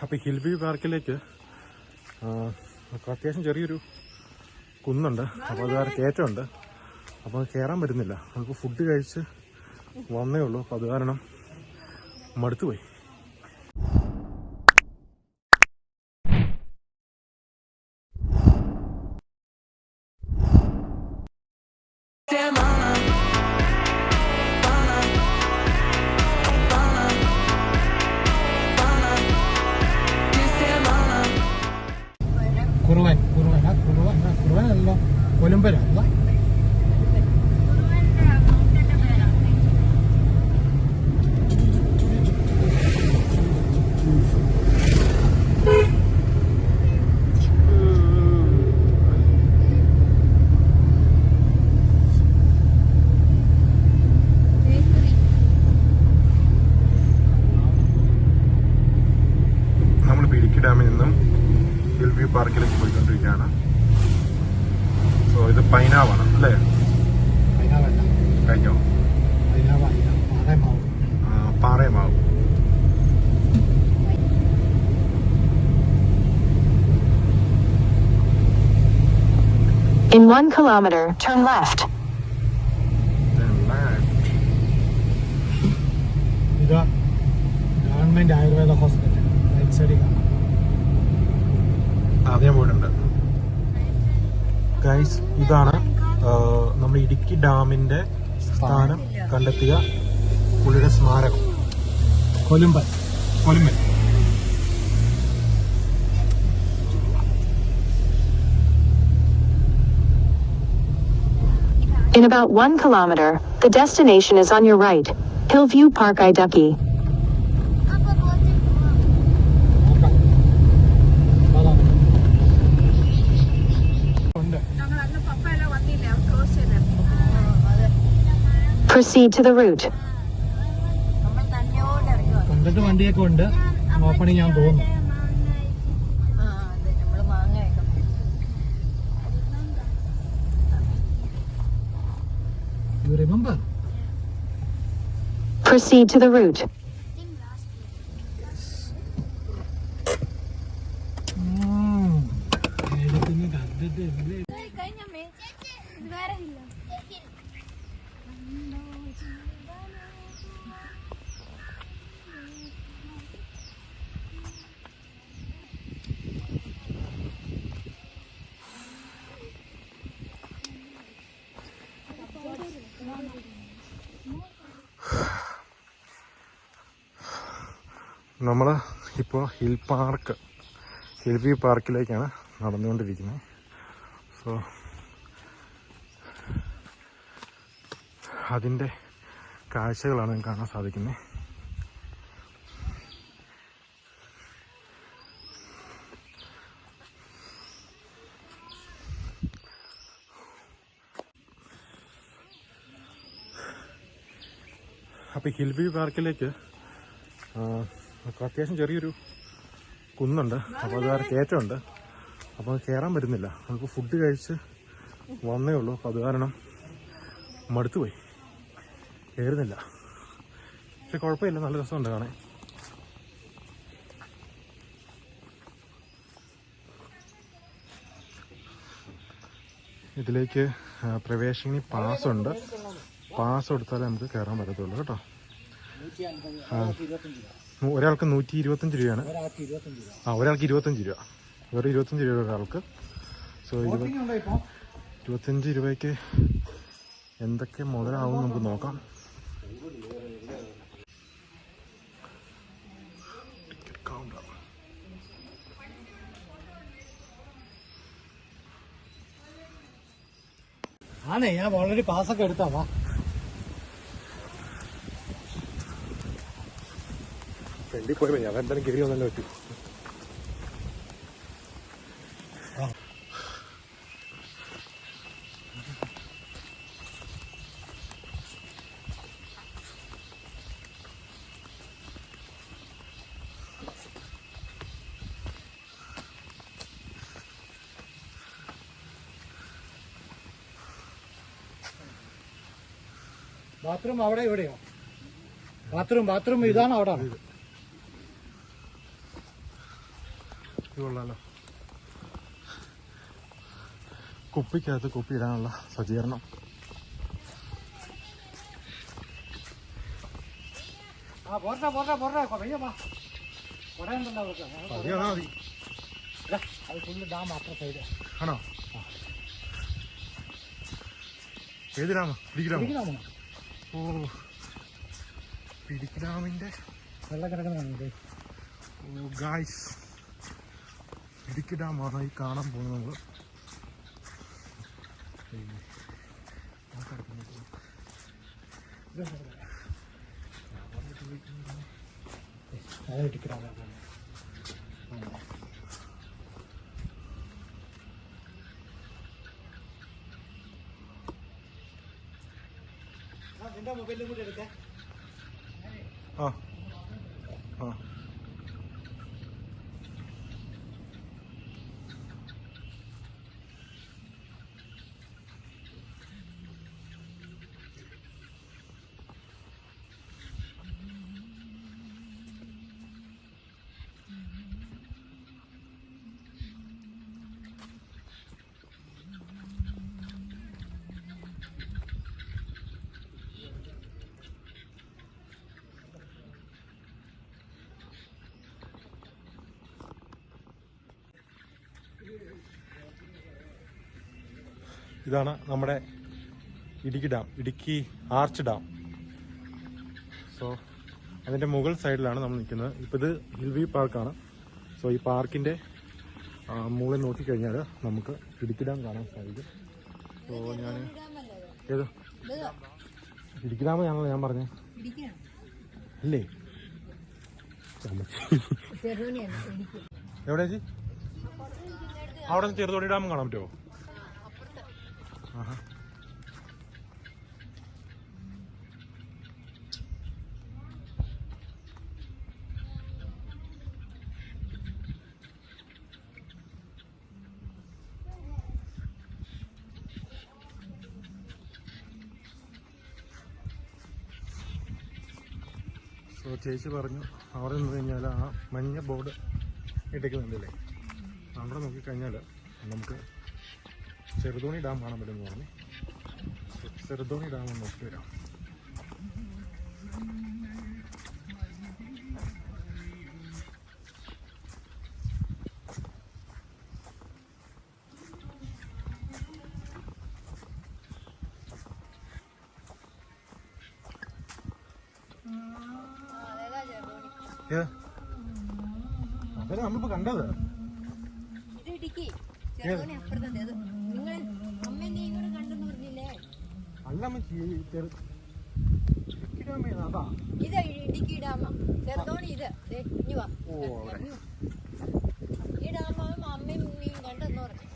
അപ്പോൾ hill view പാർക്കിലേക്ക് അത്യാവശ്യം ചെറിയൊരു കുന്നുണ്ട്. അപ്പോൾ അത് വേറെ കയറ്റമുണ്ട്. അപ്പോൾ അത് കയറാൻ പറ്റുന്നില്ല. നമുക്ക് ഫുഡ് കഴിച്ച് വന്നേ ഉള്ളൂ. അപ്പോൾ അത് കാരണം മടുത്തുപോയി. കുറുവനല്ല, കൊലുമ്പനല്ല. നമ്മൾ ഇടുക്കി ഡാമിൽ നിന്നും ഹിൽ വ്യൂ പാർക്കിലേക്ക് പോയിക്കൊണ്ടിരിക്കുകയാണ്. സോ ഇത് പൈനാവാണ് അല്ലേ? കഴിഞ്ഞോ? പാറയമാവും. In 1 kilometer, turn left. ഇത് ഗവൺമെന്റ് ആയുർവേദ ഹോസ്പിറ്റൽ റൈറ്റ് സൈഡിൽ കാണാം. ആദ്യം പോയിട്ടുണ്ട് ഗൈസ്. ഇതാണ് നമ്മുടെ ഇടുക്കി ഡാമിന്റെ സ്ഥാനം കണ്ടെത്തിയ പുള്ളിയുടെ സ്മാരകം, Kolumban. In about 1 kilometer, the destination is on your right. Hillview Park Idukki. Proceed to the route. കണ്ടിട്ട് വണ്ടിയൊക്കെ ഉണ്ട്. ഓപ്പണിങ് ഞാൻ തോന്നുന്നു. You remember? Proceed to the route. നമ്മൾ ഇപ്പോൾ ഹിൽ വ്യൂ പാർക്കിലേക്കാണ് നടന്നുകൊണ്ടിരിക്കുന്നത്. സോ അതിൻ്റെ കാഴ്ചകളാണ് കാണാൻ സാധിക്കുന്നത്. അപ്പോൾ ഹിൽ വ്യൂ പാർക്കിലേക്ക് അത്യാവശ്യം ചെറിയൊരു കുന്നുണ്ട്. അപ്പോൾ അത് വേറെ കയറ്റമുണ്ട്. അപ്പോൾ അത് കയറാൻ പറ്റുന്നില്ല. നമുക്ക് ഫുഡ് കഴിച്ച് വന്നേ ഉള്ളൂ. അപ്പോൾ അത് കാരണം മടുത്തുപോയി, കയറുന്നില്ല. പക്ഷെ കുഴപ്പമില്ല, നല്ല രസമുണ്ട് കാണാൻ. ഇതിലേക്ക് പ്രവേശിനി പാസ്സുണ്ട്. പാസ് കൊടുത്താലേ നമുക്ക് കയറാൻ പറ്റത്തുള്ളൂ കേട്ടോ. ഒരാൾക്ക് 125 രൂപയാണ്. ഒരാൾക്ക് 25 രൂപ. വെറും 25 രൂപ ഒരാൾക്ക്. സോ 25 രൂപയ്ക്ക് എന്തൊക്കെ മുതലാവും നമുക്ക് നോക്കാം. Ticket counter. ഞാൻ ഓൾറെഡി പാസ്സൊക്കെ എടുത്താ. ഫ്രണ്ടിൽ പോയി ഞാൻ എന്തായാലും കയറി വന്നല്ലേ പറ്റൂ. ബാത്റൂം അവിടെ എവിടെയോ? ബാത്റൂം ഇതാണ് അവിടെ. ഇത് കൊള്ളാലോ. കുപ്പിക്കകത്ത് കുപ്പി ഇടാനുള്ള സജ്ജീകരണം. ആണോ? ഏത് ഡാമ? ഇടുക്കി ഡാമോ? ഓ, ഇടുക്കി ഡാമിന്റെ വെള്ളം കിടക്കുന്നതാണ്. ഓ ഗായ്സ്, ഇടുക്കി ഡാമാണ് ഈ കാണാൻ പോകുന്നത് നമ്മള്. മൊബൈലിലും കൂടി എടുക്കാം. ആ ആ ഇതാണ് നമ്മുടെ Idukki dam, Idukki arch dam. So അതിൻ്റെ മുകൾ സൈഡിലാണ് നമ്മൾ നിൽക്കുന്നത്. ഇപ്പോൾ ഇത് ഹിൽ വ്യൂ പാർക്കാണ്. സോ ഈ പാർക്കിൻ്റെ മുകളിൽ നോക്കിക്കഴിഞ്ഞാൽ നമുക്ക് ഇടുക്കി ഡാം കാണാൻ സാധിക്കും. സോ ഞാൻ ഏത് ഇടുക്കി ഡാം ആണല്ലോ ഞാൻ പറഞ്ഞത് അല്ലേ? എവിടെ ചേച്ചി? അവിടെ നിന്ന് ചെറുതോണി ഡാം കാണാൻ പറ്റുമോ? ആഹാ. സോ ചേച്ചി പറഞ്ഞു അവിടെ നിന്ന് കഴിഞ്ഞാൽ ആ മഞ്ഞ ബോർഡ് ഇട്ടേക്കുന്നുണ്ടല്ലേ, അവിടെ നോക്കിക്കഴിഞ്ഞാൽ നമുക്ക് ചെറുതോണി ഡാം കാണാൻ പറ്റുമെന്ന് പറഞ്ഞു. ചെറുതോണി ഡാം ഒന്ന് നോക്കി വരാം. അതല്ലേ നമ്മളിപ്പോ കണ്ടത്. അല്ല അതാ ഇത് ഇടുക്കി ഡാമ, ചെറുതോണി. ഇത് ഇനി വാ, ഈ ഡാമാകുമ്പോ അമ്മയും ഉമ്മയും കണ്ടെന്ന് പറഞ്ഞു.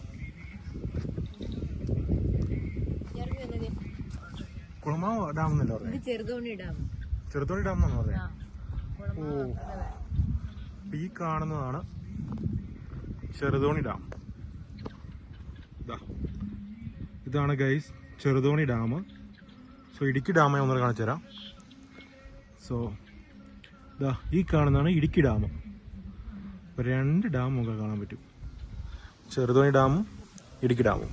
കുളമാവ് ഡാം എന്നല്ല പറഞ്ഞത്, ഇത് ചെറുതോണി ഡാം. ചെറുതോണി ഡാം എന്നാണ് പറഞ്ഞത്. ഓ, ഈ കാണുന്നതാണ് ചെറുതോണി ഡാം. ഇതാണ് guys Cheruthoni dam. So Idukki dam ഞാൻ ഒന്നര കാണിച്ചു തരാം. സോ ഈ കാണുന്നതാണ് ഇടുക്കി ഡാം. രണ്ട് ഡാം നമുക്ക് കാണാൻ പറ്റും, ചെറുതോണി ഡാമും ഇടുക്കി ഡാമും.